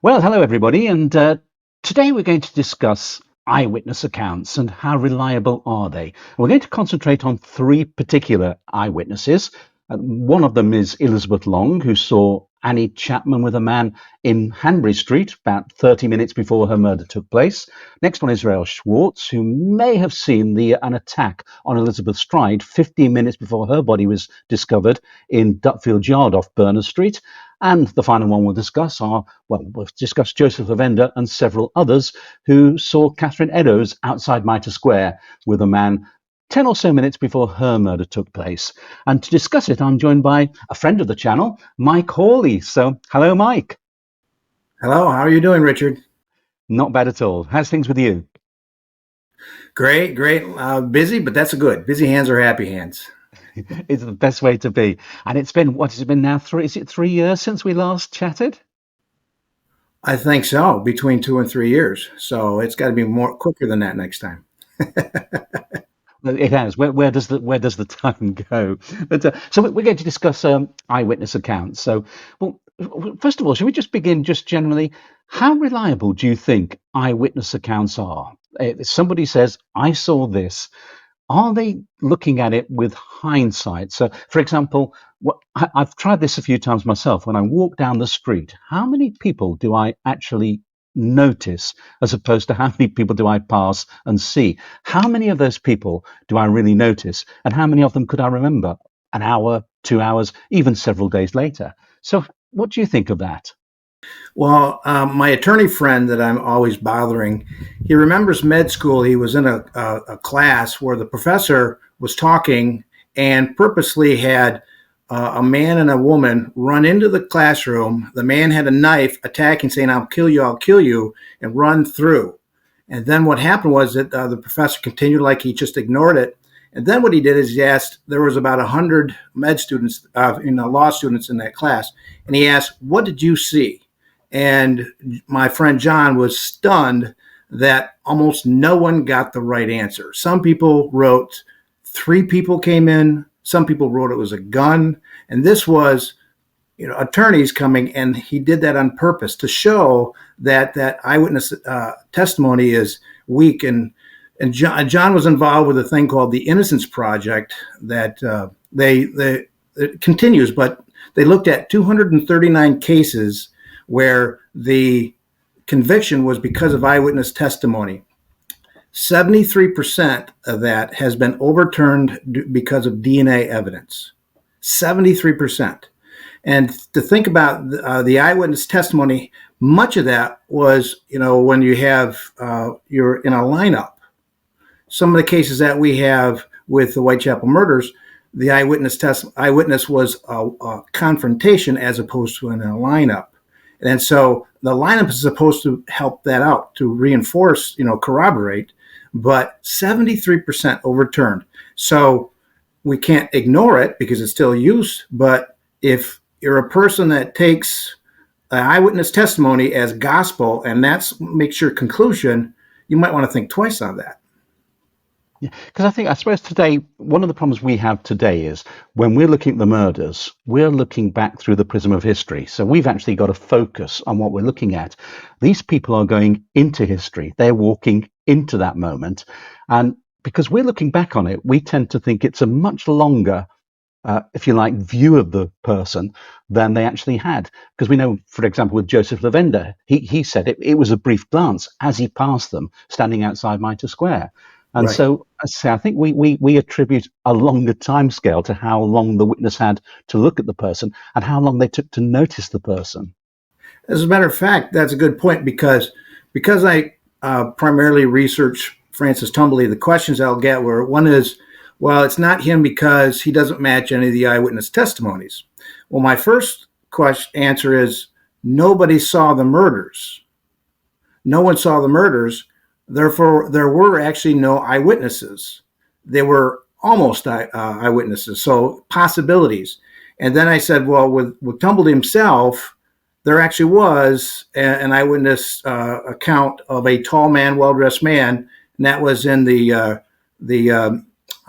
Well, hello everybody, and today we're going to discuss eyewitness accounts and how reliable are they. We're going to concentrate on three particular eyewitnesses. One of them is Elizabeth Long, who saw Annie Chapman with a man in Hanbury Street about 30 minutes before her murder took place. Next one is Rael Schwarz, who may have seen an attack on Elizabeth Stride 15 minutes before her body was discovered in Dutfield Yard off Berners Street. And the final one we'll discuss we'll discuss Joseph Lavender and several others who saw Catherine Eddowes outside Mitre Square with a man 10 or so minutes before her murder took place. And to discuss it, I'm joined by a friend of the channel, Mike Hawley. So, hello, Mike. Hello, how are you doing, Richard? Not bad at all. How's things with you? Great. Busy, but that's good. Busy hands are happy hands. It's the best way to be. And it's been, what has it been now? Is it 3 years since we last chatted? I think so, between 2 and 3 years. So it's got to be quicker than that next time. It has. Where does the time go? But so we're going to discuss eyewitness accounts. So, well, first of all, should we just begin just generally? How reliable do you think eyewitness accounts are? If somebody says, "I saw this," are they looking at it with hindsight? So, for example, I've tried this a few times myself. When I walk down the street, how many people do I actually notice as opposed to how many people do I pass and see? How many of those people do I really notice? And how many of them could I remember an hour, 2 hours, even several days later? So, what do you think of that? Well, my attorney friend that I'm always bothering, he remembers med school. He was in a class where the professor was talking and purposely had a man and a woman run into the classroom. The man had a knife attacking, saying, I'll kill you, and run through. And then what happened was that the professor continued like he just ignored it. And then what he did is he asked, there was about 100 med students, law students in that class, and he asked, what did you see? And my friend John was stunned that almost no one got the right answer. Some people wrote 3 people came in. Some people wrote it was a gun. And this was, attorneys coming, and he did that on purpose to show that eyewitness testimony is weak. And John was involved with a thing called the Innocence Project that it continues, but they looked at 239 cases where the conviction was because of eyewitness testimony. 73% of that has been overturned because of DNA evidence. 73%. And to think about the eyewitness testimony, much of that was, when you have, you're in a lineup. Some of the cases that we have with the Whitechapel murders, the eyewitness was a confrontation as opposed to in a lineup. And so the lineup is supposed to help that out, to reinforce, corroborate, but 73% overturned. So we can't ignore it because it's still used. But if you're a person that takes an eyewitness testimony as gospel and that makes your conclusion, you might want to think twice on that. Yeah, because I suppose today, one of the problems we have today is when we're looking at the murders, we're looking back through the prism of history. So we've actually got to focus on what we're looking at. These people are going into history. They're walking into that moment. And because we're looking back on it, we tend to think it's a much longer, if you like, view of the person than they actually had. Because we know, for example, with Joseph Lavender, he said it was a brief glance as he passed them standing outside Mitre Square. And Right. so I think we attribute a longer timescale to how long the witness had to look at the person and how long they took to notice the person. As a matter of fact, that's a good point because I primarily research Francis Tumbley, the questions I'll get were, one is, well, it's not him because he doesn't match any of the eyewitness testimonies. Well, my first answer is nobody saw the murders. No one saw the murders. Therefore, there were actually no eyewitnesses. They were almost eyewitnesses, so possibilities. And then I said, well, with Tumbley himself, there actually was an eyewitness account of a tall man, well-dressed man, and that was in the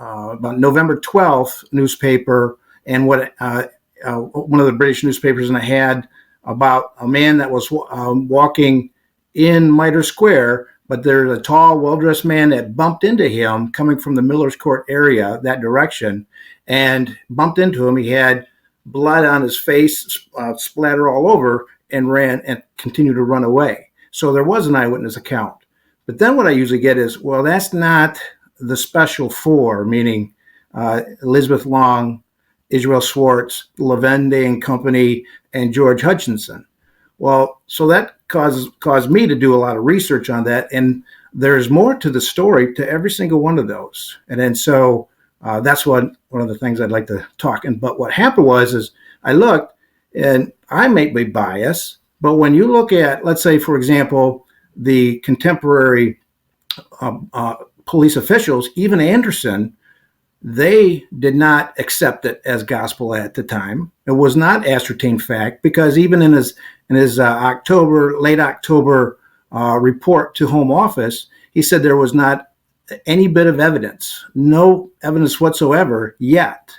about November 12th newspaper, and one of the British newspapers, and it had about a man that was walking in Mitre Square, but there's a tall, well-dressed man that bumped into him coming from the Miller's Court area, that direction, and bumped into him. He had blood on his face, splatter all over, and ran and continued to run away. So there was an eyewitness account. But then what I usually get is, well, that's not the special four, meaning Elizabeth Long, Israel Schwarz, Lendi and Company, and George Hutchinson. Well, so that caused me to do a lot of research on that, and there's more to the story to every single one of those. And then so that's one of the things I'd like to talk. But what happened is I looked, and I may be biased, but when you look at, let's say, for example, the contemporary police officials, even Anderson, they did not accept it as gospel at the time. It was not ascertained fact, because even in his late October report to Home Office, he said there was not any bit of evidence, no evidence whatsoever yet.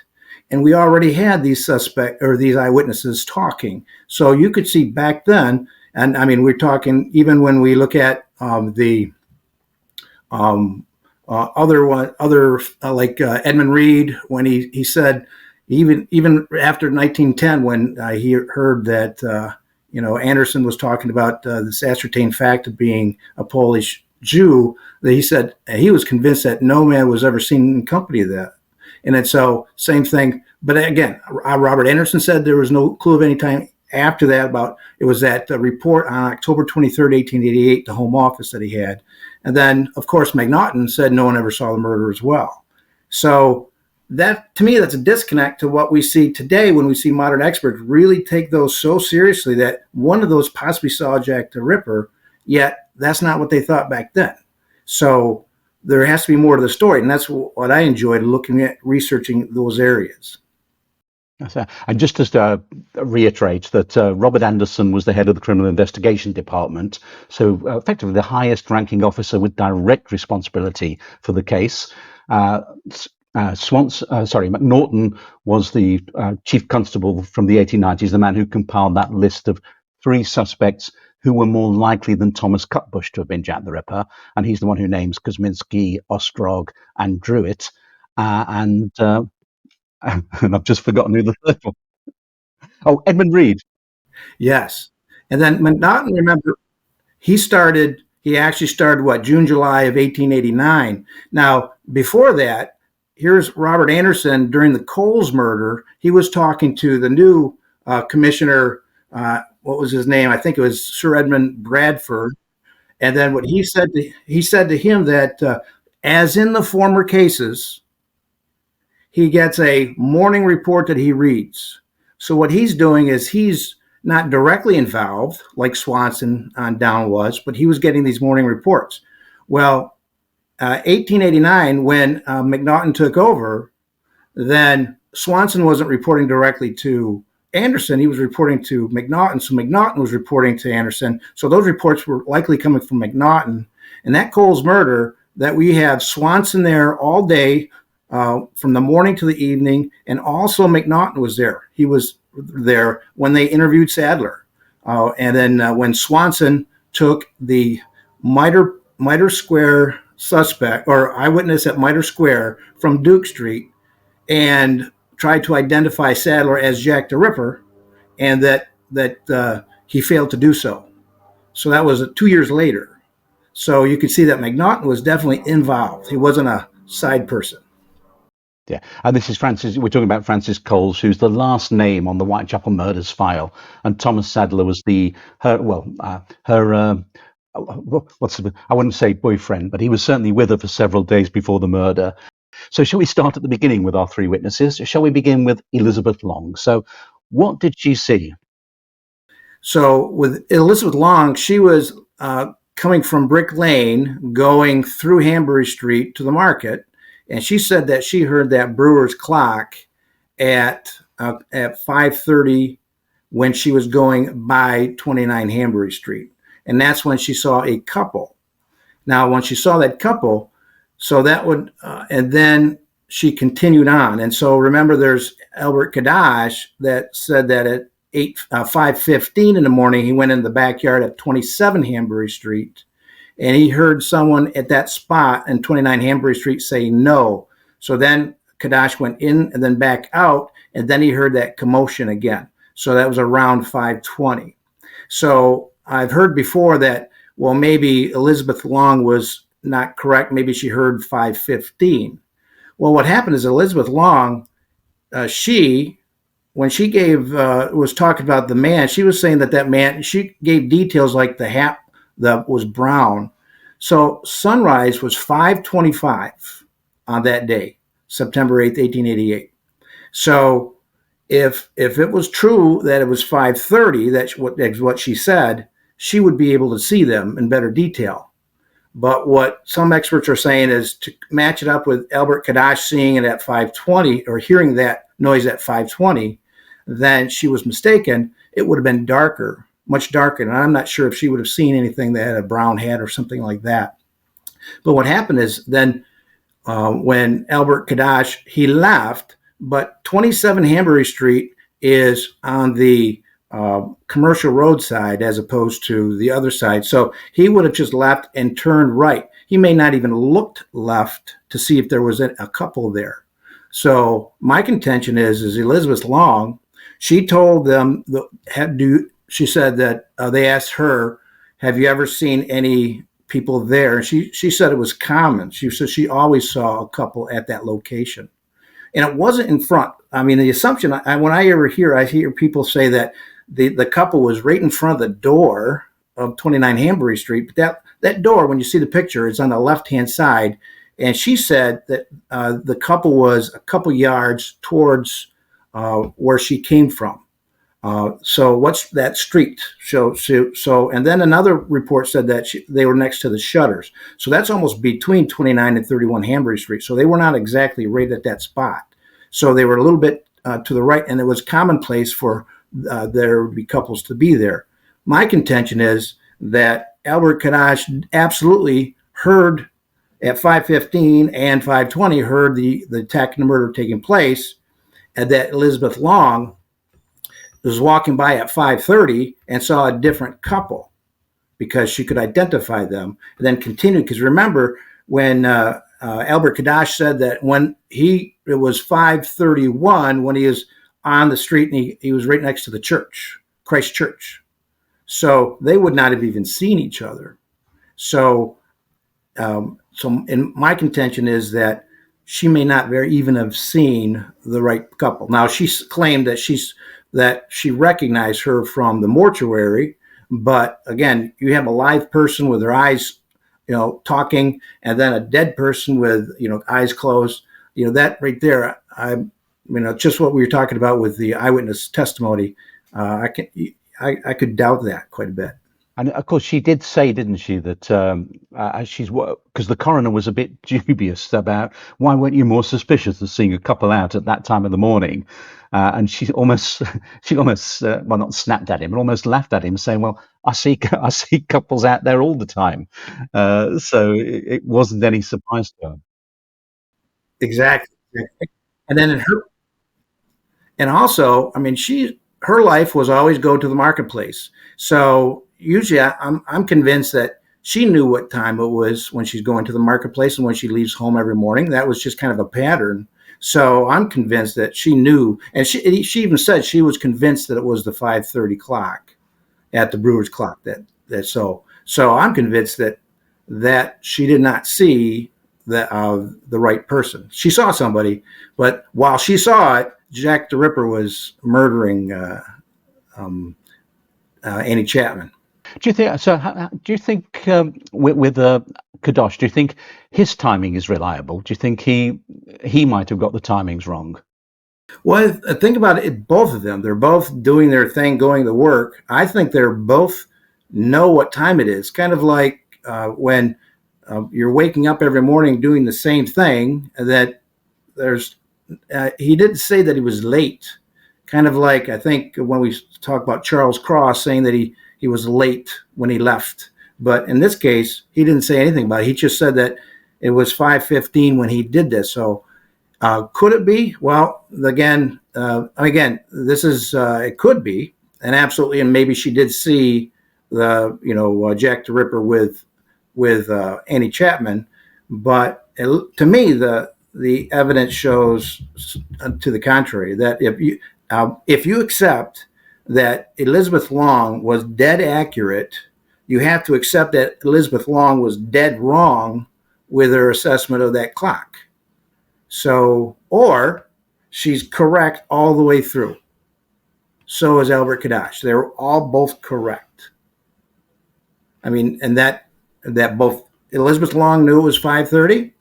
And we already had these these eyewitnesses talking. So you could see back then, and I mean, we're talking even when we look at the Edmund Reed, when he said, even after 1910, when he heard that Anderson was talking about this ascertained fact of being a Polish Jew, that he said he was convinced that no man was ever seen in company of that. And then so same thing. But again, Robert Anderson said there was no clue of any time after that about it was that report on October 23rd, 1888, the Home Office that he had. And then, of course, McNaughton said no one ever saw the murder as well. So that, to me, that's a disconnect to what we see today when we see modern experts really take those so seriously that one of those possibly saw Jack the Ripper, yet that's not what they thought back then. So there has to be more to the story, and that's what I enjoyed looking at, researching those areas. And just to reiterate that Robert Anderson was the head of the Criminal Investigation Department, so effectively the highest ranking officer with direct responsibility for the case. McNaughton was the chief constable from the 1890s, the man who compiled that list of 3 suspects who were more likely than Thomas Cutbush to have been Jack the Ripper, and he's the one who names Kosminski, Ostrog, and Druitt, and I've just forgotten who the third one. Oh, Edmund Reed. Yes. And then McNaughton, remember, he actually started, June, July of 1889. Now, before that, here's Robert Anderson during the Coles murder. He was talking to the new commissioner, what was his name? I think it was Sir Edmund Bradford. And then what he said to him that, as in the former cases, he gets a morning report that he reads. So what he's doing is he's not directly involved like Swanson on down was, but he was getting these morning reports. Well, 1889, when McNaughton took over, then Swanson wasn't reporting directly to Anderson. He was reporting to McNaughton. So McNaughton was reporting to Anderson. So those reports were likely coming from McNaughton. And that Coles murder, that we have Swanson there all day, from the morning to the evening, and also McNaughton was there. He was there when they interviewed Sadler. And then when Swanson took the Mitre Square suspect or eyewitness at Mitre Square from Duke Street and tried to identify Sadler as Jack the Ripper, and that he failed to do so. So that was 2 years later. So you could see that McNaughton was definitely involved. He wasn't a side person. Yeah, and this is Francis. We're talking about Francis Coles, who's the last name on the Whitechapel murders file, and Thomas Sadler was I wouldn't say boyfriend, but he was certainly with her for several days before the murder. So shall we start at the beginning with our 3 witnesses? Shall we begin with Elizabeth Long? So what did she see? So with Elizabeth Long, she was coming from Brick Lane, going through Hanbury Street to the market. And she said that she heard that brewer's clock at 5:30 when she was going by 29 Hanbury Street. And that's when she saw a couple. Now, when she saw that couple, so that would, and then she continued on. And so remember, there's Albert Kadash that said that 5:15 in the morning, he went in the backyard at 27 Hanbury Street, and he heard someone at that spot in 29 Hanbury Street say no. So then Kadash went in and then back out, and then he heard that commotion again. So that was around 5:20. So I've heard before that, well, maybe Elizabeth Long was not correct. Maybe she heard 5:15. Well, what happened is Elizabeth Long, when she was talking about the man, she was saying that man, she gave details like the hat that was brown. So sunrise was 5:25 on that day, September 8th, 1888. So if it was true that it was 5:30, that's what she said, she would be able to see them in better detail. But what some experts are saying is to match it up with Albert Kadash seeing it at 5:20 or hearing that noise at 5:20, then she was mistaken. It would have been darker, much darker. And I'm not sure if she would have seen anything that had a brown hat or something like that. But what happened is then when Albert Kadash, he left, but 27 Hanbury Street is on the commercial road side as opposed to the other side. So he would have just left and turned right. He may not even looked left to see if there was a couple there. So my contention is Elizabeth Long, she told them, she said that they asked her, have you ever seen any people there? And she said it was common. She said she always saw a couple at that location. And it wasn't in front. I mean, the assumption, when I hear people say that the couple was right in front of the door of 29 Hanbury Street, but that door, when you see the picture, is on the left-hand side. And she said that the couple was a couple yards towards where she came from. So what's that street? So, and then another report said that they were next to the shutters. So that's almost between 29 and 31 Hanbury Street. So they were not exactly right at that spot. So they were a little bit to the right, and it was commonplace for there would be couples to be there. My contention is that Albert Kadash absolutely heard at 5:15 and 5:20 heard the attack and the murder taking place, and that Elizabeth Long was walking by at 5:30 and saw a different couple because she could identify them, and then continued. Because remember when Albert Kadash said that when it was 5:31 when he was on the street and he was right next to the church, Christ Church. So they would not have even seen each other. So in my contention is that she may not even have seen the right couple. Now she claimed that she recognized her from the mortuary, but again, you have a live person with their eyes, talking, and then a dead person with, eyes closed. That right there, just what we were talking about with the eyewitness testimony. I could doubt that quite a bit. And of course, she did say, didn't she, that because the coroner was a bit dubious about why weren't you more suspicious of seeing a couple out at that time of the morning, and she almost, well, not snapped at him, but almost laughed at him, saying, "Well, I see couples out there all the time," so it wasn't any surprise to her. Exactly. And then also, I mean, her life was always go to the marketplace. So usually I'm convinced that she knew what time it was when she's going to the marketplace and when she leaves home every morning. That was just kind of a pattern. So I'm convinced that she knew, and she even said she was convinced that it was the 5:30 clock at the brewer's clock. So I'm convinced that she did not see the right person. She saw somebody, but while she saw it, Jack the Ripper was murdering Annie Chapman. Do you think so? Do you think with Kadosh? Do you think his timing is reliable? Do you think he might have got the timings wrong? Well, think about it. Both of them, they're both doing their thing, going to work. I think they're both know what time it is. Kind of like when you're waking up every morning doing the same thing. That he didn't say that he was late. Kind of like, I think when we talk about Charles Cross saying that he was late when he left. But in this case, he didn't say anything about it. He just said that it was 5:15 when he did this. So could it be? Well, again, this is, it could be. and absolutely, and maybe she did see the Jack the Ripper with Annie Chapman, but to me the evidence shows to the contrary, that if you accept that Elizabeth Long was dead accurate, you have to accept that Elizabeth Long was dead wrong with her assessment of that clock. So, or she's correct all the way through. So is Albert Kadash. They're all both correct. I mean, and that both Elizabeth Long knew it was 5:30.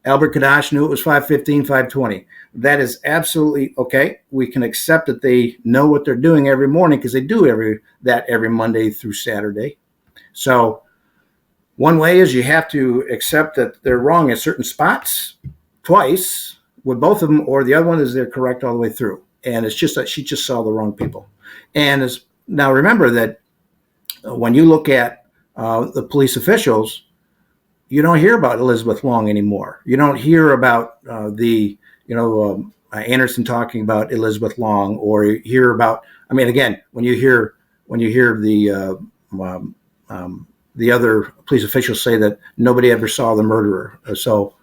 Albert Kadash knew it was 5:15, 5:20. That is absolutely okay. We can accept that they know what they're doing every morning, because they do every Monday through Saturday. So one way is you have to accept that they're wrong at certain spots twice with both of them, or the other one is they're correct all the way through. And it's just that she just saw the wrong people. And now remember that when you look at the police officials, you don't hear about Elizabeth Long anymore. You don't hear about Anderson talking about Elizabeth Long, or you hear about. I mean, again, when you hear the other police officials say that nobody ever saw the murderer. So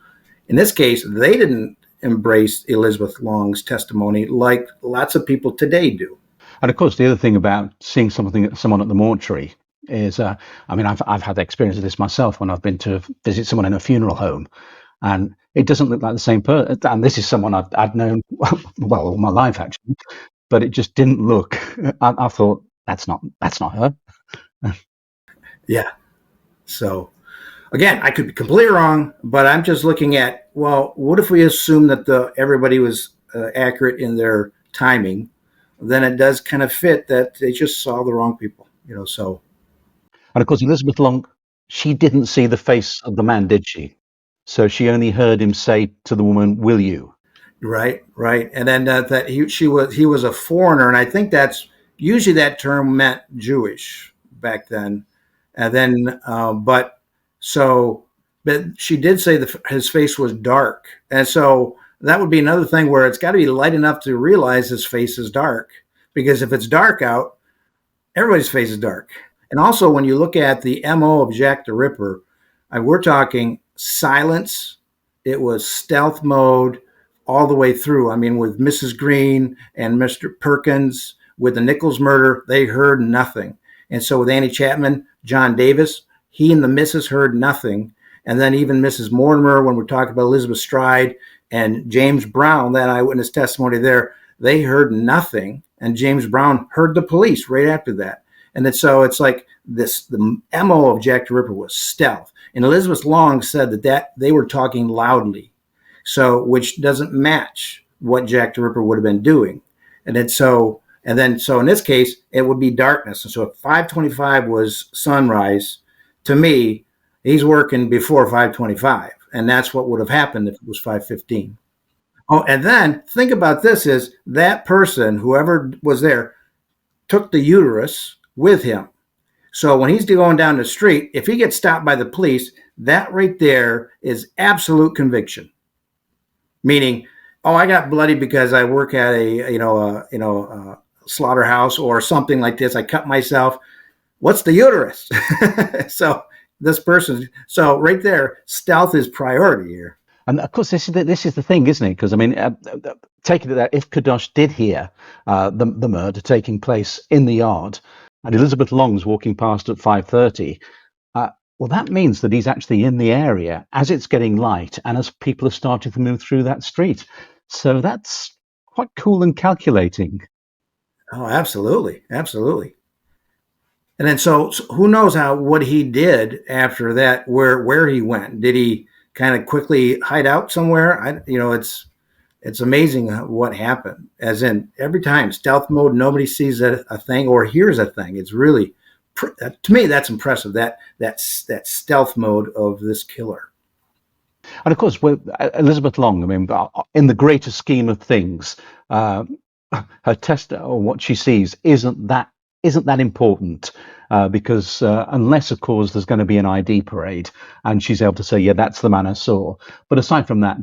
in this case, they didn't embrace Elizabeth Long's testimony like lots of people today do. And of course, the other thing about seeing someone at the mortuary is, I mean, I've had the experience of this myself when I've been to visit someone in a funeral home, and it doesn't look like the same person. And this is someone I'd known well all my life, actually, but it just didn't look. I thought that's not her. Yeah. So again, I could be completely wrong, but I'm just looking at, well, what if we assume that everybody was accurate in their timing? Then it does kind of fit that they just saw the wrong people, so. And of course, Elizabeth Long, she didn't see the face of the man, did she? So she only heard him say to the woman, "Will you?" Right. And then that he was a foreigner, and I think that's usually that term meant Jewish back then. And then, but she did say his face was dark, and so that would be another thing where it's got to be light enough to realize his face is dark, because if it's dark out, everybody's face is dark. And also, when you look at the MO of Jack the Ripper, we're talking silence. It was stealth mode all the way through. I mean, with Mrs. Green and Mr. Perkins, with the Nichols murder, they heard nothing. And so with Annie Chapman, John Davis, he and the missus heard nothing. And then even Mrs. Mortimer, when we're talking about Elizabeth Stride and James Brown, that eyewitness testimony there, they heard nothing. And James Brown heard the police right after that. And so it's like the MO of Jack the Ripper was stealth. And Elizabeth Long said that they were talking loudly, so which doesn't match what Jack the Ripper would have been doing. And so in this case, it would be darkness. And so if 5:25 was sunrise, to me, he's working before 5:25. And that's what would have happened if it was 5:15. Oh, and then think about this, is that person, whoever was there, took the uterus with him. So when he's going down the street, if he gets stopped by the police, that right there is absolute conviction. Meaning, oh, I got bloody because I work at a slaughterhouse or something like this. I cut myself. What's the uterus? So this person. So right there, stealth is priority here. And of course, this is the thing, isn't it? Because I mean, taking it that if Kadash did hear the murder taking place in the yard, and Elizabeth Long's walking past at 5:30, well, that means that he's actually in the area as it's getting light and as people are starting to move through that street. So that's quite cool and calculating. Oh, absolutely. And then so who knows what he did after that, where he went. Did he kind of quickly hide out somewhere? It's amazing what happened. As in, every time stealth mode, nobody sees a thing or hears a thing. It's really, to me, that's impressive. That stealth mode of this killer. And of course, Elizabeth Long, I mean, in the greater scheme of things, her test or what she sees isn't that important, because unless, of course, there's going to be an ID parade and she's able to say, yeah, that's the man I saw. But aside from that,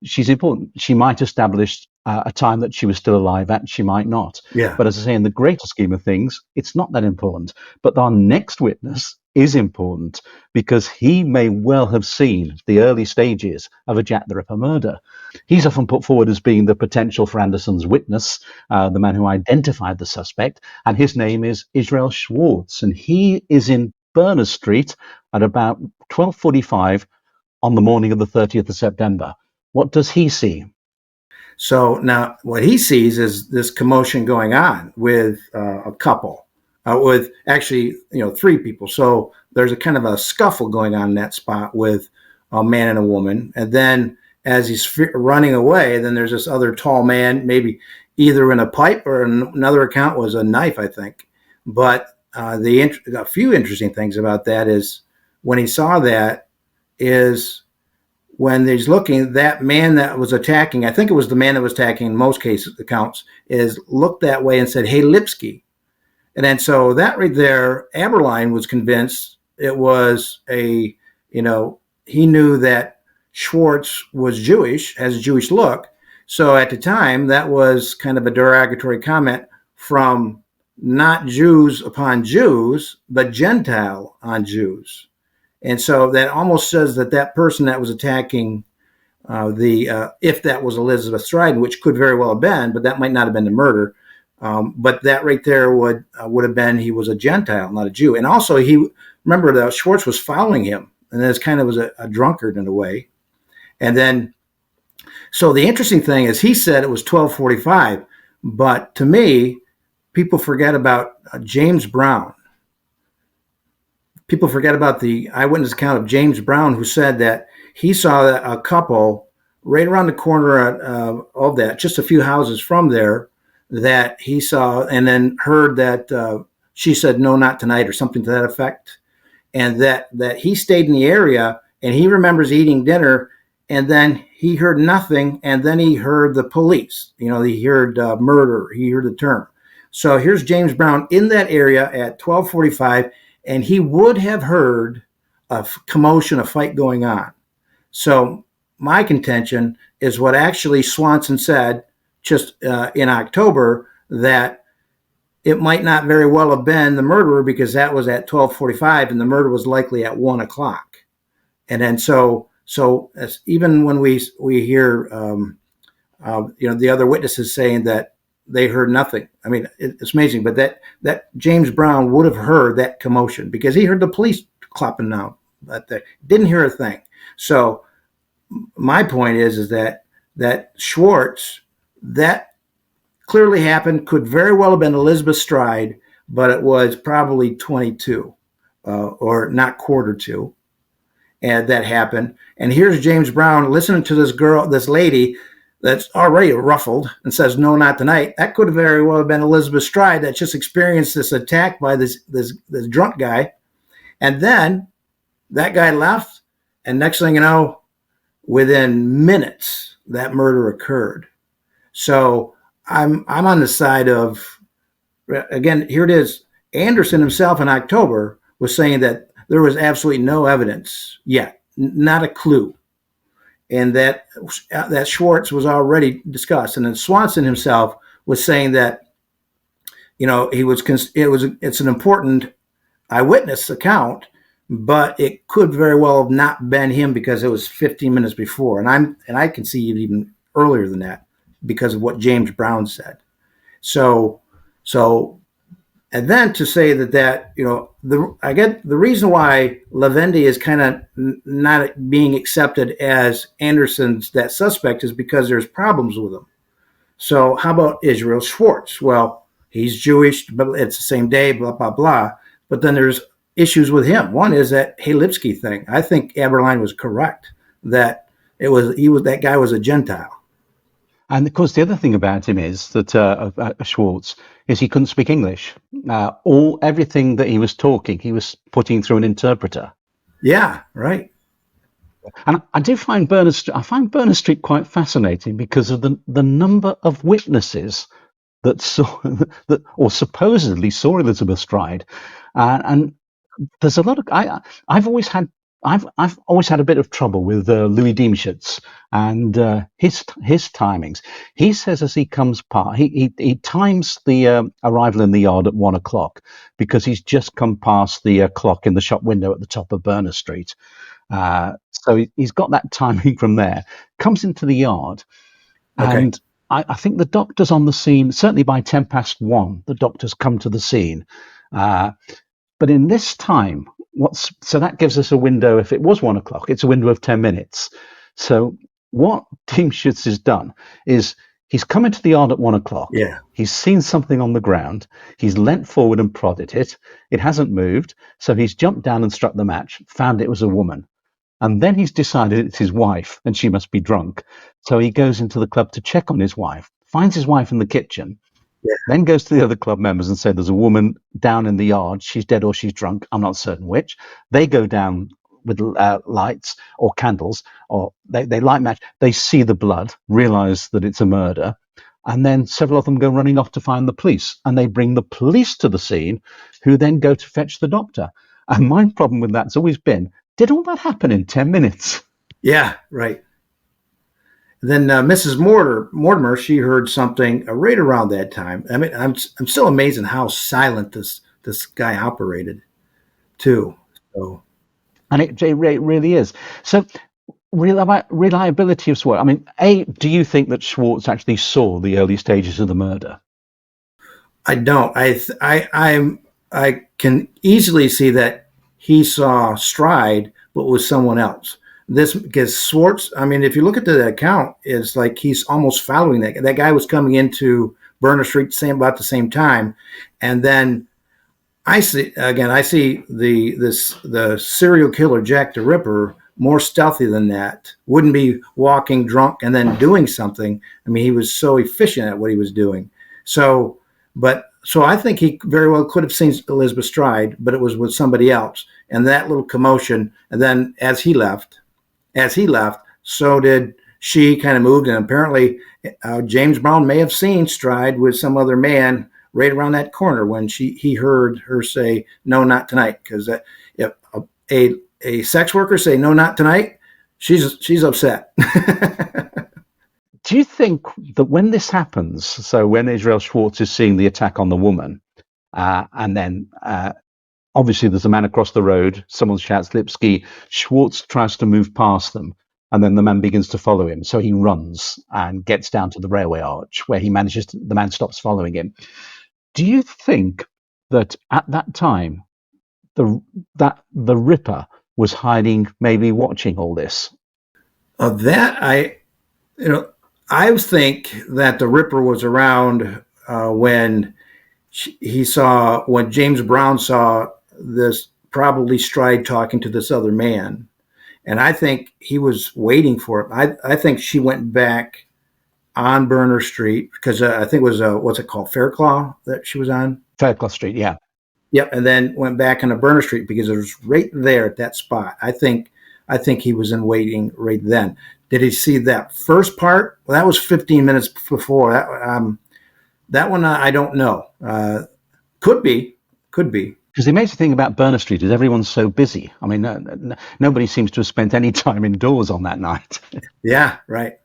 she's important. She might establish a time that she was still alive at, she might not. Yeah. But as I say, in the greater scheme of things, it's not that important. But our next witness is important because he may well have seen the early stages of a Jack the Ripper murder. He's often put forward as being the potential for Anderson's witness, the man who identified the suspect, and his name is Israel Schwarz, and he is in Berners Street at about 12:45 on the morning of the 30th of September. What does he see? So now what he sees is this commotion going on with a couple, with actually, three people. So there's a kind of a scuffle going on in that spot with a man and a woman. And then as he's running away, then there's this other tall man, maybe either in a pipe or another account was a knife, I think. But a few interesting things about that is when he saw that is when he's looking, that man that was attacking, I think it was the man that was attacking in most cases, accounts, is looked that way and said, "Hey, Lipsky." And then so that right there, Aberline was convinced it was he knew that Schwarz was Jewish, has a Jewish look. So at the time, that was kind of a derogatory comment from not Jews upon Jews, but Gentile on Jews. And so that almost says that that person that was attacking if that was Elizabeth Striden, which could very well have been, but that might not have been the murder. But that right there would have been he was a Gentile, not a Jew. And also remember that Schwarz was following him, and this kind of was a drunkard in a way. And then, so the interesting thing is he said it was 12:45, but to me, people forget about James Brown. People forget about the eyewitness account of James Brown, who said that he saw a couple right around the corner of that, just a few houses from there, that he saw, and then heard that she said, "No, not tonight," or something to that effect. And that he stayed in the area, and he remembers eating dinner, and then he heard nothing, and then he heard the police. He heard murder, he heard the term. So here's James Brown in that area at 12:45, and he would have heard a commotion, a fight going on. So my contention is what actually Swanson said just in October, that it might not very well have been the murderer, because that was at 12:45 and the murder was likely at 1 o'clock. And then so even when we hear the other witnesses saying that they heard nothing, I mean, it's amazing. But that James Brown would have heard that commotion because he heard the police clapping down, but they didn't hear a thing. So my point is that Schwarz, that clearly happened, could very well have been Elizabeth Stride, but it was probably 22 or not quarter to, and that happened. And here's James Brown listening to this lady that's already ruffled and says, "No, not tonight." That could have very well have been Elizabeth Stride that just experienced this attack by this drunk guy. And then that guy left, and next thing you know, within minutes, that murder occurred. So I'm on the side of, again, here it is. Anderson himself in October was saying that there was absolutely no evidence yet, not a clue, and that Schwarz was already discussed. And then Swanson himself was saying that it's an important eyewitness account, but it could very well have not been him because it was 15 minutes before, and I can see it even earlier than that because of what James Brown said. So, and then to say that I get the reason why Lendi is kind of not being accepted as Anderson's that suspect is because there's problems with him. So how about Israel Schwarz? Well, he's Jewish, but it's the same day, blah blah blah. But then there's issues with him. One is that Hey Lipsky thing. I think Aberline was correct that that guy was a Gentile. And of course, the other thing about him is that Schwarz is he couldn't speak English. Everything that he was talking, he was putting through an interpreter. Yeah, right. And I find Berners Street quite fascinating because of the number of witnesses that saw that or supposedly saw Elizabeth Stride, and there's a lot of I've always had I've always had a bit of trouble with Louis Diemschutz and his timings. He says as he comes past, he times the arrival in the yard at 1 o'clock because he's just come past the clock in the shop window at the top of Berner Street. So he's got that timing from there. Comes into the yard, Okay. and I think the doctor's on the scene. Certainly by 1:10, the doctor's come to the scene. Uh, but in this time, so that gives us a window. If it was 1 o'clock, it's a window of 10 minutes. So what Team Schutz has done is he's come into the yard at 1 o'clock. Yeah. He's seen something on the ground. He's leant forward and prodded it. It hasn't moved. So he's jumped down and struck the match, found it was a woman. And then he's decided it's his wife and she must be drunk. So he goes into the club to check on his wife, finds his wife in the kitchen, Yeah. then goes to the other club members and says, there's a woman down in the yard. She's dead or she's drunk. I'm not certain which. They go down with lights or candles, or they light match. They see the blood, realize that it's a murder. And then several of them go running off to find the police. And they bring the police to the scene, who then go to fetch the doctor. And my problem with that's always been, did all that happen in 10 minutes? Yeah. Right. Then Mrs. Mortimer, she heard something right around that time. I mean, I'm still amazed at how silent this guy operated, too. So And it really is. So reliability of Schwarz. I mean, do you think that Schwarz actually saw the early stages of the murder? I don't. I can easily see that he saw Stride, but with someone else. This because Schwarz. I mean, if you look at the account, it's like he's almost following that. That guy was coming into Berner Street about the same time, and then I see the serial killer Jack the Ripper more stealthy than that. Wouldn't be walking drunk and then doing something. I mean, he was so efficient at what he was doing. So I think he very well could have seen Elizabeth Stride, but it was with somebody else. And that little commotion, and then as he left, so did she. Kind of moved, and apparently James Brown may have seen Stride with some other man right around that corner when he heard her say, "No, not tonight." Because if a sex worker say, "No, not tonight," she's upset. Do you think that when this happens, so when Israel Schwarz is seeing the attack on the woman, and then obviously there's a man across the road, someone shouts Lipsky, Schwarz tries to move past them, and then the man begins to follow him. So he runs and gets down to the railway arch where the man stops following him. Do you think that at that time, the Ripper was hiding, maybe watching all this? That I think that the Ripper was around when when James Brown saw this probably Stride talking to this other man. And I think he was waiting for it. I think she went back on Berner Street because I think it was, what's it called, Fairclaw that she was on? Fairclough Street, yeah. Yep. And then went back on Berner Street because it was right there at that spot. I think he was in waiting right then. Did he see that first part? Well, that was 15 minutes before. That one, I don't know. Could be. Because the amazing thing about Berner Street is everyone's so busy. I mean, nobody seems to have spent any time indoors on that night. Yeah, right.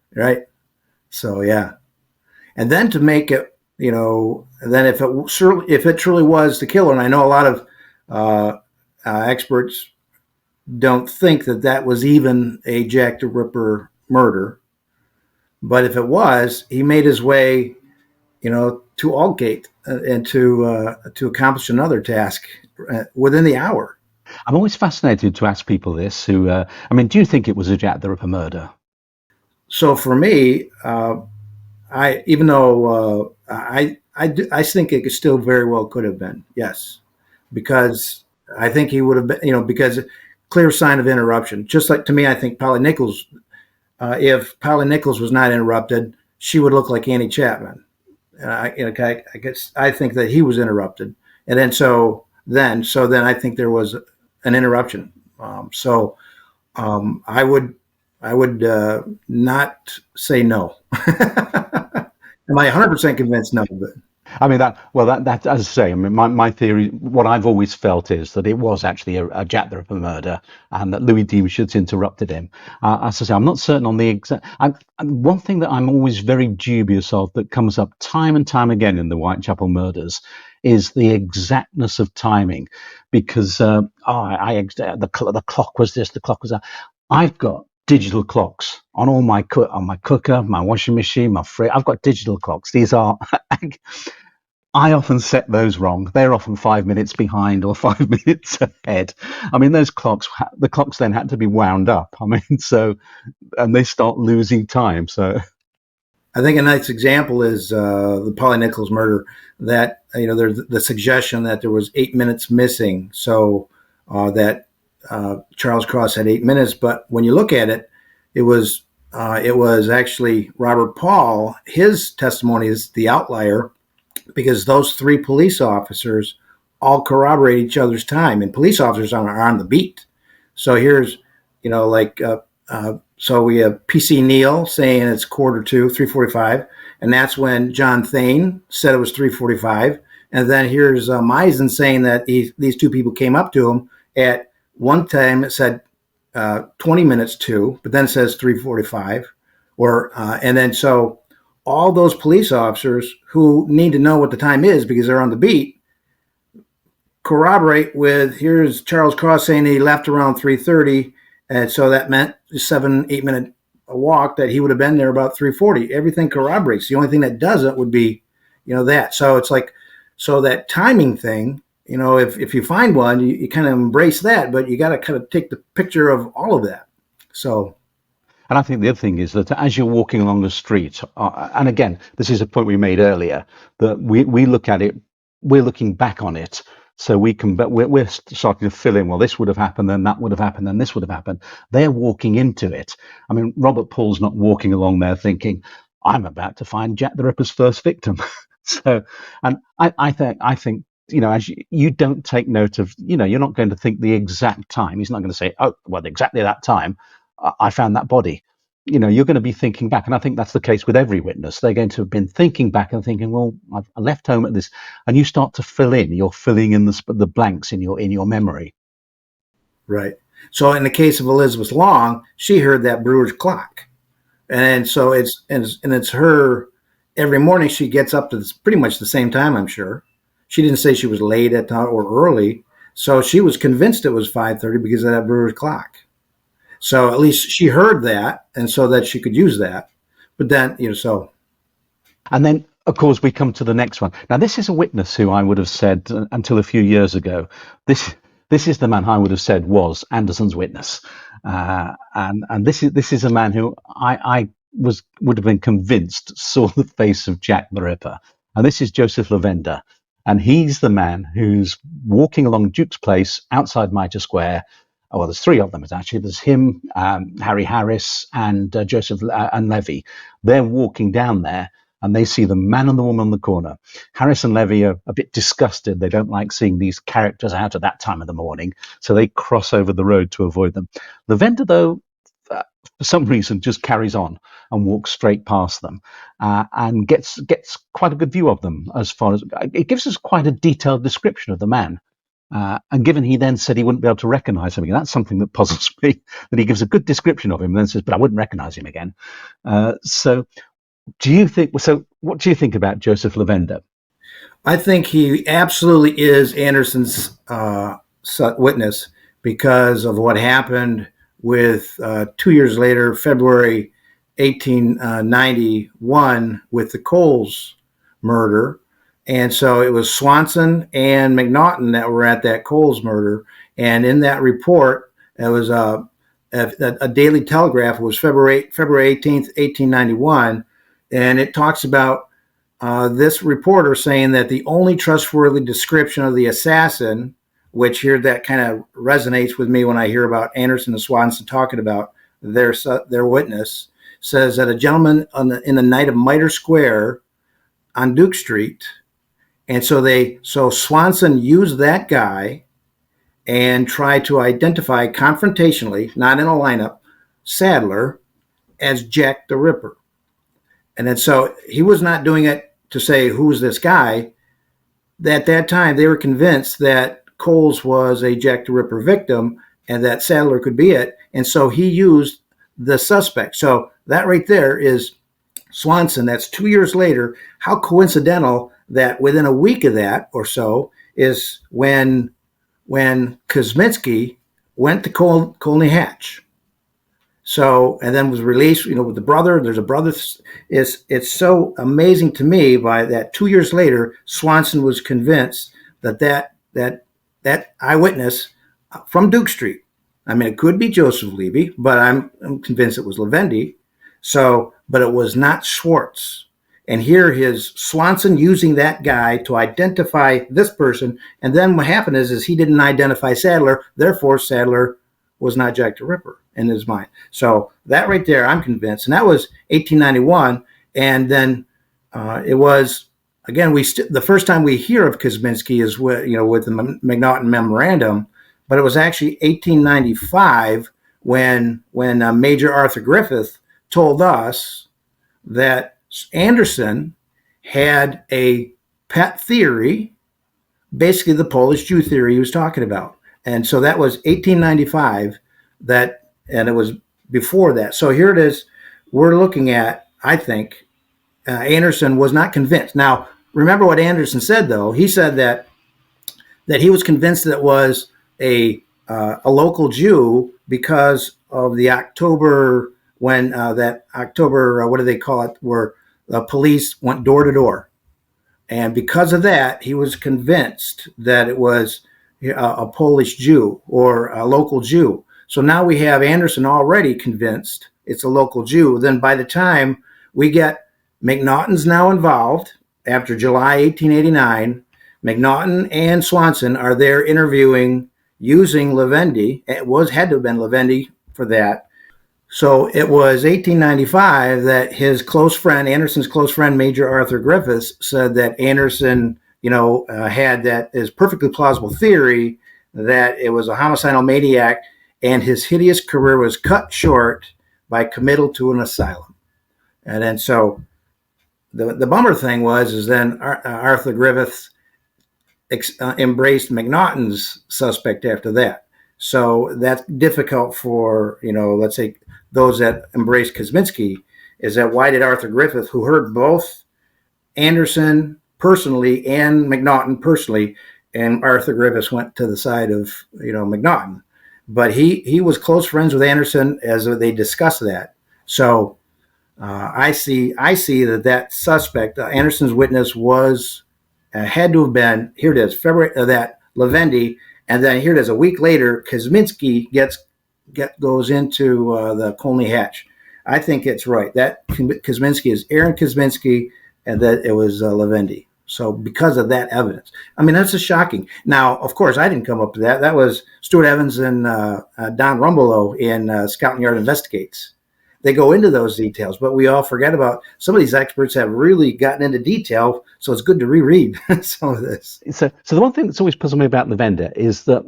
So, yeah. And then to make it, then if it truly was the killer, and I know a lot of experts don't think that was even a Jack the Ripper murder, but if it was, he made his way, to Aldgate and to accomplish another task within the hour. I'm always fascinated to ask people this. Do you think it was a Jack the Ripper murder? So for me, I think it still very well could have been, yes, because I think he would have been, because clear sign of interruption. Just like to me, I think Polly Nichols, if Polly Nichols was not interrupted, she would look like Annie Chapman. I guess I think that he was interrupted, and then so then I think there was an interruption. I would not say no. Am I 100% convinced? No. But I mean that as I say, I mean my theory, what I've always felt is that it was actually a Jack the Ripper murder, and that Louis Diemschutz interrupted him. As I say, I'm not certain on the exact. One thing that I'm always very dubious of that comes up time and time again in the Whitechapel murders is the exactness of timing, because the clock was this, the clock was that. I've got digital clocks on all on my cooker, my washing machine, my fridge. I've got digital clocks. These are I often set those wrong. They're often 5 minutes behind or 5 minutes ahead. I mean, the clocks then had to be wound up. I mean, so, and they start losing time. So, I think a nice example is the Polly Nichols murder. That there's the suggestion that there was 8 minutes missing, so that Charles Cross had 8 minutes. But when you look at it, it was actually Robert Paul. His testimony is the outlier because those three police officers all corroborate each other's time, and police officers are on the beat. So here's, so we have PC Neal saying it's 3:45, and that's when John Thane said it was 3:45. And then here's Misen saying that these two people came up to him at one time. It said 20 minutes to, but then it says 3:45, and then so all those police officers who need to know what the time is because they're on the beat corroborate with, here's Charles Cross saying he left around 3:30, and so that meant 7-8 minute walk, that he would have been there about 3:40. Everything corroborates. The only thing that doesn't would be, that. So it's like, so that timing thing, if you find one, you kind of embrace that, but you got to kind of take the picture of all of that. So. and I think the other thing is that as you're walking along the street, and again, this is a point we made earlier, that we look at it, we're looking back on it. So but we're starting to fill in, well, this would have happened, then that would have happened, then this would have happened. They're walking into it. I mean, Robert Paul's not walking along there thinking, I'm about to find Jack the Ripper's first victim. So, and I think, as you don't take note of, you're not going to think the exact time. He's not going to say, oh, well, exactly that time I found that body. You're going to be thinking back. And I think that's the case with every witness. They're going to have been thinking back and thinking, well, I left home at this. And you start to fill in. You're filling in the blanks in your memory. Right. So in the case of Elizabeth Long, she heard that brewer's clock. And so it's her, every morning she gets up to pretty much the same time, I'm sure. She didn't say she was late at time or early. So she was convinced it was 5:30 because of that brewer's clock. So at least she heard that, and so that she could use that. But then, so. And then, of course, we come to the next one. Now, this is a witness who I would have said until a few years ago, this is the man I would have said was Anderson's witness. And this is a man who I would have been convinced saw the face of Jack the Ripper. And this is Joseph Lavender. And he's the man who's walking along Duke's Place outside Mitre Square. Oh, well, there's three of them. Actually, there's him, Harry Harris, and Joseph and Levy. They're walking down there, and they see the man and the woman on the corner. Harris and Levy are a bit disgusted. They don't like seeing these characters out at that time of the morning, so they cross over the road to avoid them. Lavender, though, for some reason, just carries on and walks straight past them, and gets quite a good view of them. As far as it gives us quite a detailed description of the man. And given he then said he wouldn't be able to recognize him again, that's something that puzzles me, that he gives a good description of him and then says, but I wouldn't recognize him again. So what do you think about Joseph Lavender? I think he absolutely is Anderson's witness because of what happened with 2 years later, February 1891, with the Coles murder. And so it was Swanson and McNaughton that were at that Coles murder. And in that report, it was a Daily Telegraph. It was February 18th, 1891. And it talks about this reporter saying that the only trustworthy description of the assassin, which here that kind of resonates with me when I hear about Anderson and Swanson talking about their witness, says that a gentleman in the night of Mitre Square on Duke Street. And so Swanson used that guy and tried to identify confrontationally, not in a lineup, Sadler as Jack the Ripper. And then so he was not doing it to say, who's this guy? At that time, they were convinced that Coles was a Jack the Ripper victim and that Sadler could be it. And so he used the suspect. So that right there is Swanson. That's 2 years later. How coincidental that within a week of that or so is when Kosminski went to Colney Hatch. So, and then was released, with the brother. There's a brother. It's so amazing to me by that 2 years later, Swanson was convinced that eyewitness from Duke Street. I mean, it could be Joseph Levy, but I'm convinced it was Lendi. So, but it was not Schwarz. And here is Swanson using that guy to identify this person. And then what happened is he didn't identify Sadler. Therefore, Sadler was not Jack the Ripper in his mind. So that right there, I'm convinced. And that was 1891. And then it was, again, the first time we hear of Kosminski is with the McNaughton Memorandum, but it was actually 1895 when Major Arthur Griffith told us that Anderson had a pet theory, basically the Polish Jew theory he was talking about. And so that was 1895, and it was before that. So here it is. We're looking at, I think, Anderson was not convinced. Now, remember what Anderson said, though. He said that he was convinced that it was a local Jew because of the October, when that October, what do they call it, where the police went door to door. And because of that, he was convinced that it was a Polish Jew or a local Jew. So now we have Anderson already convinced it's a local Jew. Then by the time we get McNaughton's now involved, after July 1889, McNaughton and Swanson are there interviewing using Lendi. It had to have been Lendi for that. So it was 1895 that his close friend, Anderson's close friend, Major Arthur Griffiths, said that Anderson, had that is perfectly plausible theory that it was a homicidal maniac, and his hideous career was cut short by committal to an asylum. And then so the bummer thing is then Arthur Griffiths embraced McNaughton's suspect after that. So that's difficult for, let's say, those that embrace Kosminski, is that why did Arthur Griffith, who heard both Anderson personally and McNaughton personally, and Arthur Griffith went to the side of, McNaughton, but he was close friends with Anderson as they discussed that. So I see that suspect, Anderson's witness, was had to have been, here it is, February that Lendi, and then here it is, a week later, Kosminski goes into the Colney Hatch. I think it's right. That Kosminski is Aaron Kosminski, and that it was Lendi. So because of that evidence, I mean, that's just shocking. Now, of course, I didn't come up with that. That was Stuart Evans and Don Rumbelow in Scotland Yard Investigates. They go into those details, but we all forget about some of these experts have really gotten into detail. So it's good to reread some of this. So the one thing that's always puzzled me about the vendor is that,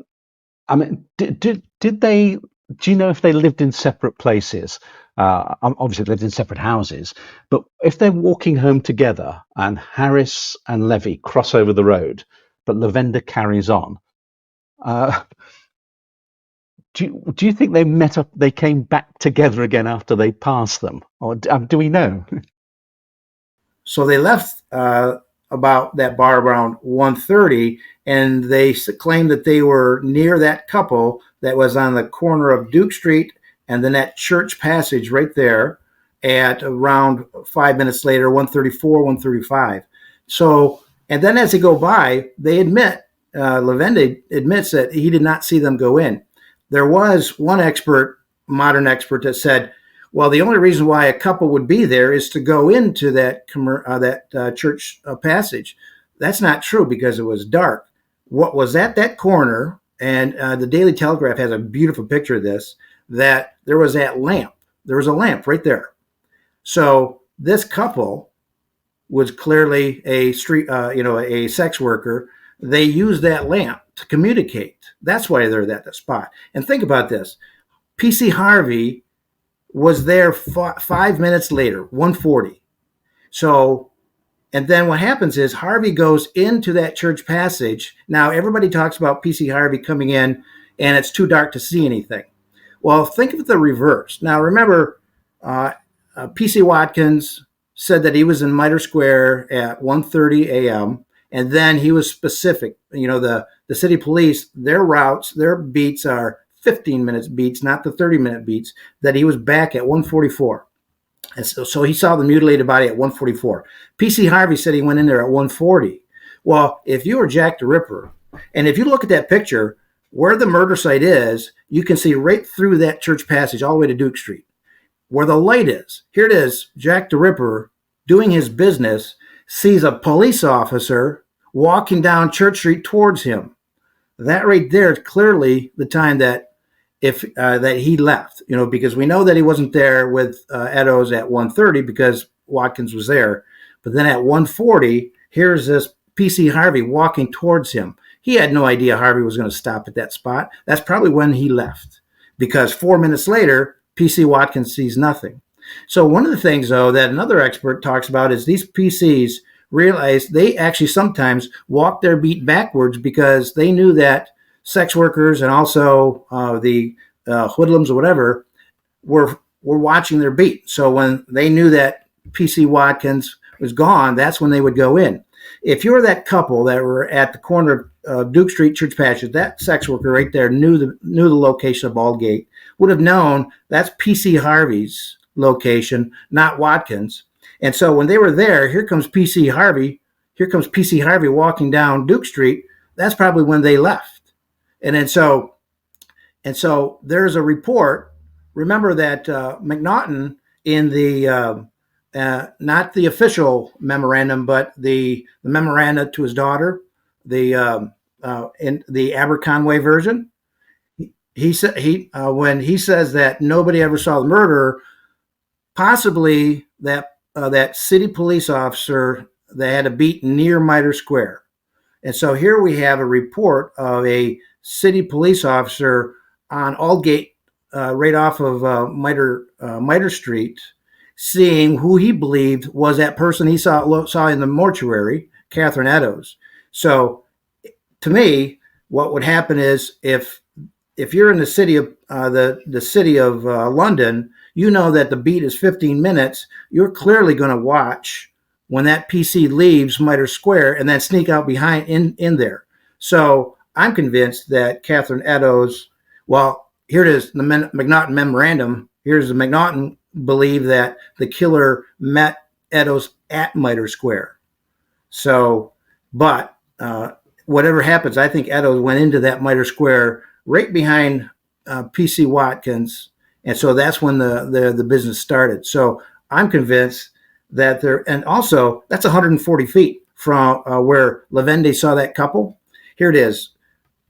I mean, did they? Do you know if they lived in separate places? Obviously, lived in separate houses. But if they're walking home together and Harris and Levy cross over the road, but Lavender carries on, do you think they met up? They came back together again after they passed them, or do we know? So they left about that bar around 1:30, and they claimed that they were near that couple that was on the corner of Duke Street and then that church passage right there at around 5 minutes later, 1:34, 1:35. So, and then as they go by, they admit, Lendi admits that he did not see them go in. There was one modern expert that said, well, the only reason why a couple would be there is to go into that church passage. That's not true because it was dark. What was at that corner, and the Daily Telegraph has a beautiful picture of this, that there was that lamp. There was a lamp right there. So this couple was clearly a a sex worker. They used that lamp to communicate. That's why they're at that spot. And think about this. P.C. Harvey was there 5 minutes later, 1:40. So, And then what happens is Harvey goes into that church passage. Now, everybody talks about PC Harvey coming in and it's too dark to see anything. Well, think of the reverse. Now, remember, PC Watkins said that he was in Mitre Square at 1:30 a.m. And then he was specific. The city police, their routes, their beats are 15 minutes beats, not the 30-minute beats, that he was back at 1:44. And so he saw the mutilated body at 1:44. PC Harvey said he went in there at 1:40. Well, if you were Jack the Ripper, and if you look at that picture, where the murder site is, you can see right through that church passage all the way to Duke Street. Where the light is, here it is, Jack the Ripper doing his business, sees a police officer walking down Church Street towards him. That right there is clearly the time that that he left, because we know that he wasn't there with Eddowes at 1:30 because Watkins was there. But then at 1:40, here's this PC Harvey walking towards him. He had no idea Harvey was going to stop at that spot. That's probably when he left, because 4 minutes later, PC Watkins sees nothing. So one of the things, though, that another expert talks about is these PCs realize they actually sometimes walk their beat backwards because they knew that sex workers and also the hoodlums or whatever were watching their beat. So when they knew that PC Watkins was gone, that's when they would go in. If you were that couple that were at the corner of Duke Street Church Passage, that sex worker right there knew the location of Aldgate, would have known that's PC Harvey's location, not Watkins. And so when they were there, here comes PC Harvey walking down Duke Street. That's probably when they left. And so there's a report. Remember that McNaughton in the not the official memorandum, but the memoranda to his daughter, in the Aberconway version, he said when he says that nobody ever saw the murderer, possibly that city police officer that had a beat near Mitre Square. And so here we have a report of a city police officer on Aldgate, right off of Mitre Street, seeing who he believed was that person he saw in the mortuary, Catherine Eddowes. So to me, what would happen is if you're in the city of the city of London, you know that the beat is 15 minutes. You're clearly going to watch when that PC leaves Mitre Square and then sneak out behind in there. So I'm convinced that Catherine Eddowes, well, here it is, the McNaughton memorandum. Here's the McNaughton believe that the killer met Eddowes at Mitre Square. So, but whatever happens, I think Eddowes went into that Mitre Square right behind PC Watkins. And so that's when the business started. So I'm convinced that and also that's 140 feet from where Lendi saw that couple. Here it is,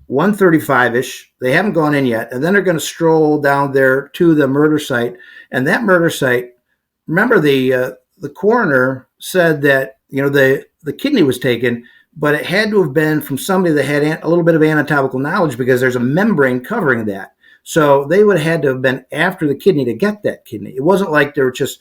1:35-ish. They haven't gone in yet. And then they're going to stroll down there to the murder site. And that murder site, remember the coroner said that, the kidney was taken, but it had to have been from somebody that had a little bit of anatomical knowledge because there's a membrane covering that. So they would have had to have been after the kidney to get that kidney. It wasn't like they were just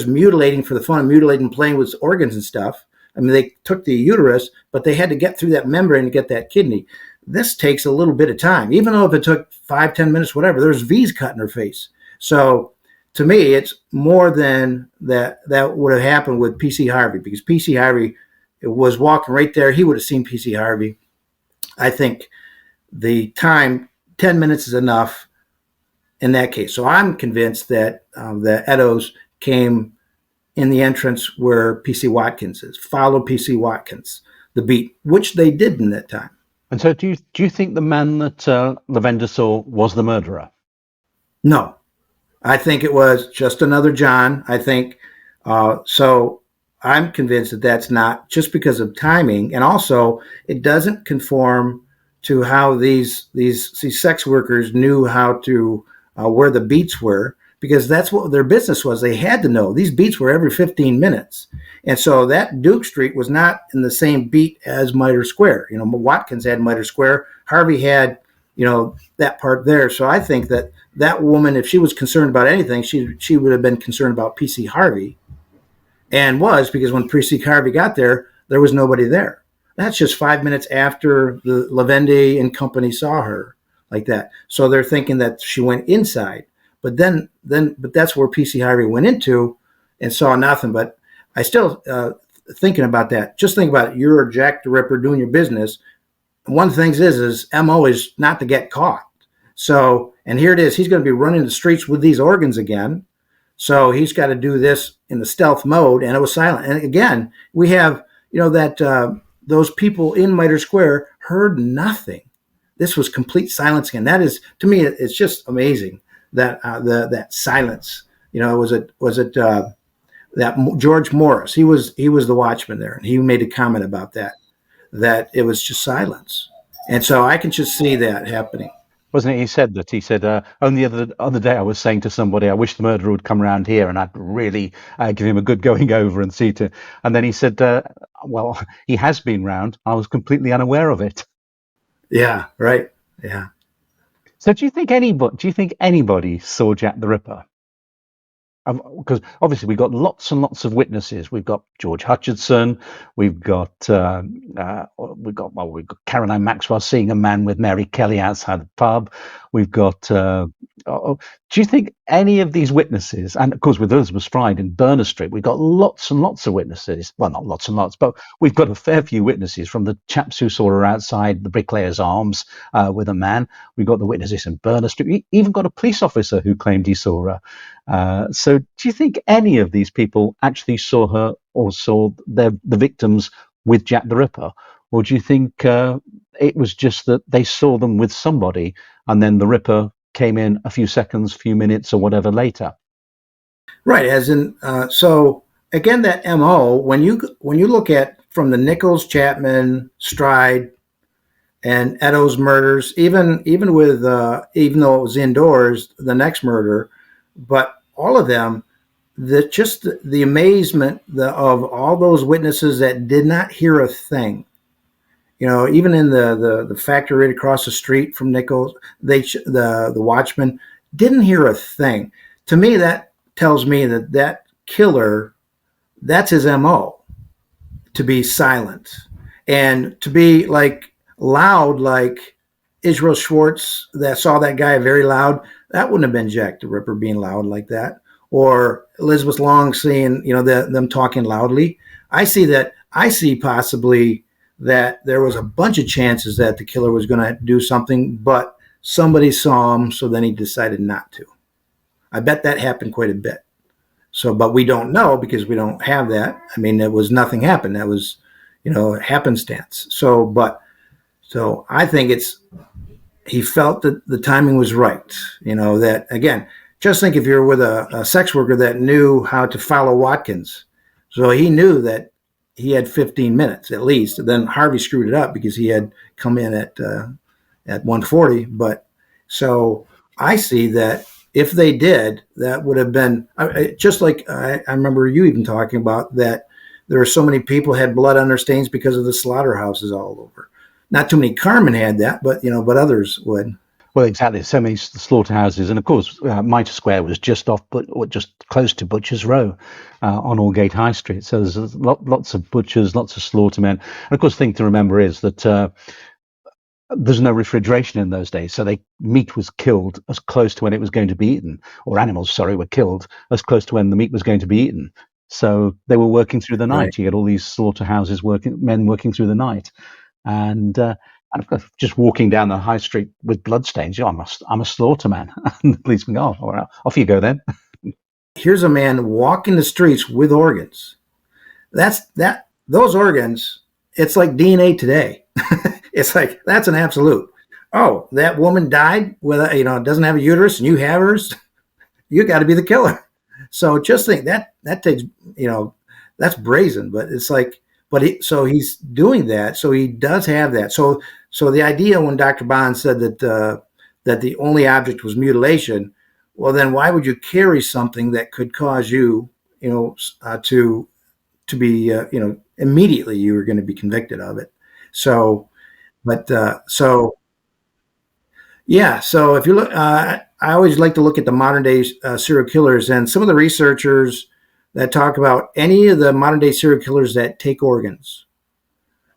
mutilating for the fun of mutilating, playing with organs and stuff. I mean, they took the uterus, but they had to get through that membrane to get that kidney. This takes a little bit of time, even though if it took 5-10 minutes, whatever, there's V's cut in her face. So to me, it's more than that would have happened with PC Harvey, because PC Harvey was walking right there. He would have seen PC Harvey. I think the time, 10 minutes is enough in that case. So I'm convinced that the Eddowes came in the entrance where PC Watkins is, followed PC Watkins, the beat, which they did in that time. And so do you think the man that Lendi saw was the murderer? No, I think it was just another John. I think so. I'm convinced that that's not, just because of timing, and also it doesn't conform to how these sex workers knew how to where the beats were, because that's what their business was. They had to know these beats were every 15 minutes, and so that Duke Street was not in the same beat as Mitre Square. Watkins had Mitre Square. Harvey had that part there. So I think that woman, if she was concerned about anything, she would have been concerned about PC Harvey. and was because when Precinct Harvey got there, there was nobody there. That's just 5 minutes after the Lendi and company saw her like that. So they're thinking that she went inside, but but that's where PC Harvey went into and saw nothing. But I still thinking about that. Just think about it. You're Jack the Ripper doing your business. One of the things is MO is not to get caught. So, and here it is. He's going to be running the streets with these organs again. So he's got to do this in the stealth mode, and it was silent. And again, we have, that those people in Mitre Square heard nothing. This was complete silence again. That is, to me, it's just amazing that that silence. Was it that George Morris? He was the watchman there, and he made a comment about that it was just silence, and so I can just see that happening. Wasn't it? He said, only the other day I was saying to somebody, I wish the murderer would come around here and I'd really give him a good going over and see to. And then he said, well, he has been round. I was completely unaware of it. Yeah, right. Yeah. So do you think anybody saw Jack the Ripper? Because obviously we've got lots and lots of witnesses. We've got George Hutchinson. We've got Caroline Maxwell seeing a man with Mary Kelly outside the pub. We've got. Do you think any of these witnesses, and of course with Elizabeth Stride in Berners Street, we've got lots and lots of witnesses. Well, not lots and lots, but we've got a fair few witnesses, from the chaps who saw her outside the Bricklayer's Arms with a man. We've got the witnesses in Berners Street. We even got a police officer who claimed he saw her. So do you think any of these people actually saw her or saw the victims with Jack the Ripper? Or do you think it was just that they saw them with somebody and then the Ripper came in a few seconds, few minutes or whatever later? Right. As in, so again, that MO, when you look at from the Nichols, Chapman, Stride, and Eddowes murders, even with even though it was indoors, the next murder, but all of them, just the amazement of all those witnesses that did not hear a thing. Even in the factory right across the street from Nichols, the watchman didn't hear a thing. To me, that tells me that killer, that's his MO, to be silent and to be like loud, like Israel Schwarz that saw that guy very loud. That wouldn't have been Jack the Ripper being loud like that, or Elizabeth Long seeing them talking loudly. I see possibly that there was a bunch of chances that the killer was going to do something, but somebody saw him, so then he decided not to. I bet that happened quite a bit. So, but we don't know because we don't have that. I mean, nothing happened. That was, happenstance. So I think he felt that the timing was right. That again, just think if you're with a sex worker that knew how to follow Watkins. So he knew that he had 15 minutes at least. Then Harvey screwed it up because he had come in at 1:40. But so I see that if they did, that would have been just like I remember you even talking about that. There were so many people had blood on their stains because of the slaughterhouses all over. Not too many Carmen had that, but others would. Well, exactly. So many slaughterhouses, and of course, Mitre Square was just close to Butcher's Row on Aldgate High Street. So there's lots of butchers, lots of slaughtermen. And of course, the thing to remember is that there's no refrigeration in those days, so meat was killed as close to when it was going to be eaten, or animals, sorry, were killed as close to when the meat was going to be eaten. So they were working through the night. Right. You get all these slaughterhouses men working through the night, and of course, just walking down the high street with bloodstains. I'm a slaughterman, and the policeman go, "Oh, all right, off you go then." Here's a man walking the streets with organs. Those organs. It's like DNA today. It's like that's an absolute. Oh, that woman died with doesn't have a uterus, and you have hers. You got to be the killer. So just think that takes that's brazen, but it's like. So he's doing that. So he does have that. So the idea when Dr. Bond said that the only object was mutilation, well, then why would you carry something that could cause you, to be, immediately you were going to be convicted of it. So, yeah. So if you look, I always like to look at the modern day serial killers, and some of the researchers that talk about any of the modern day serial killers that take organs.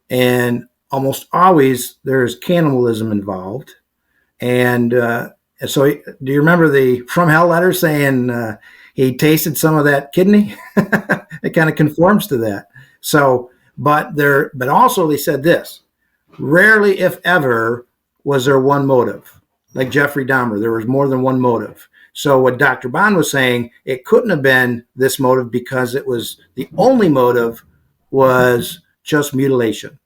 And almost always there's cannibalism involved. And so, do you remember the From Hell letter saying he tasted some of that kidney? It kind of conforms to that. So, but also they said this: rarely, if ever, was there one motive. Like Jeffrey Dahmer, there was more than one motive. So what Dr. Bond was saying, it couldn't have been this motive because it was the only motive was just mutilation,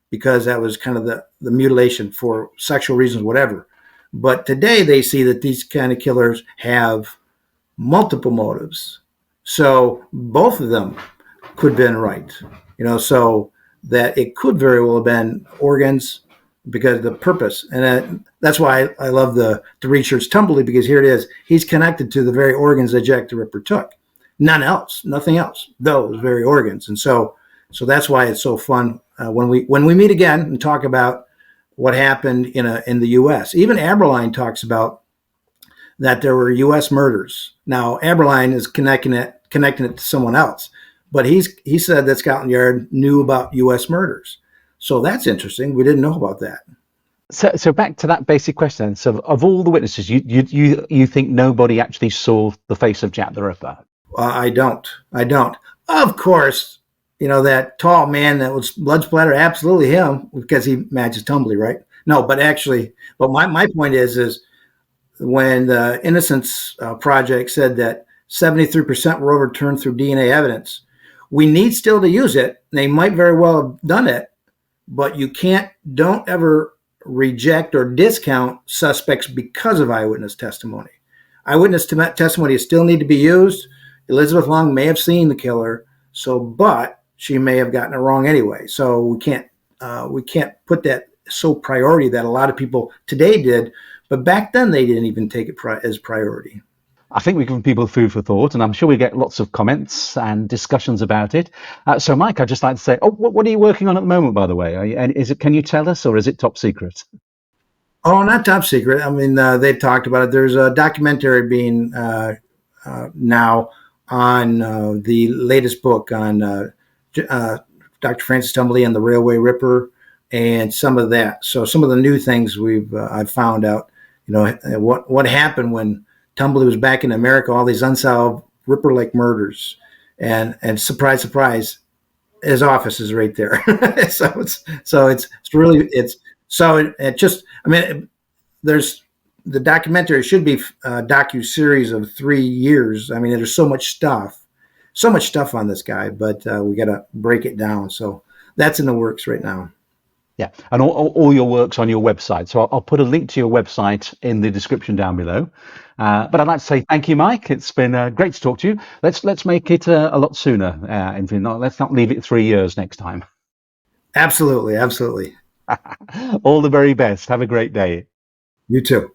because that was kind of the mutilation for sexual reasons, whatever. But today they see that these kind of killers have multiple motives. So both of them could have been right, so that it could very well have been organs because of the purpose. And that's why I love the research Tumbly, because here it is. He's connected to the very organs that Jack the Ripper took. Nothing else, those very organs. And so that's why it's so fun when we meet again and talk about what happened in the U.S. Even Aberline talks about that there were U.S. murders. Now Aberline is connecting it to someone else, but he said that Scotland Yard knew about U.S. murders. So that's interesting. We didn't know about that. So back to that basic question. So of all the witnesses, you think nobody actually saw the face of Jack the Ripper? I don't. Of course, that tall man that was blood splatter, absolutely him, because he matches Tumbly, right? No, but my point is when the Innocence Project said that 73% were overturned through DNA evidence, we need still to use it. They might very well have done it, but don't ever reject or discount suspects because of eyewitness testimony. Eyewitness testimony still need to be used. Elizabeth Long may have seen the killer, but she may have gotten it wrong anyway. So we can't put that so priority that a lot of people today did, but back then they didn't even take it as priority. I think we've given people food for thought, and I'm sure we get lots of comments and discussions about it. So, Mike, I'd just like to say, what are you working on at the moment, by the way? And can you tell us, or is it top secret? Oh, not top secret. I mean, they've talked about it. There's a documentary being now on the latest book on Dr. Francis Tumbly and the Railway Ripper, and some of that. So some of the new things I've found out. What happened when Tumbly was back in America, all these unsolved Ripper-like murders, and surprise, surprise, his office is right there. There's the documentary should be a docu-series of 3 years. I mean, there's so much stuff on this guy, but we got to break it down. So that's in the works right now. Yeah, and all your work's on your website. So I'll put a link to your website in the description down below. But I'd like to say thank you, Mike. It's been great to talk to you. Let's make it a lot sooner. Let's not leave it 3 years next time. Absolutely. All the very best. Have a great day. You too.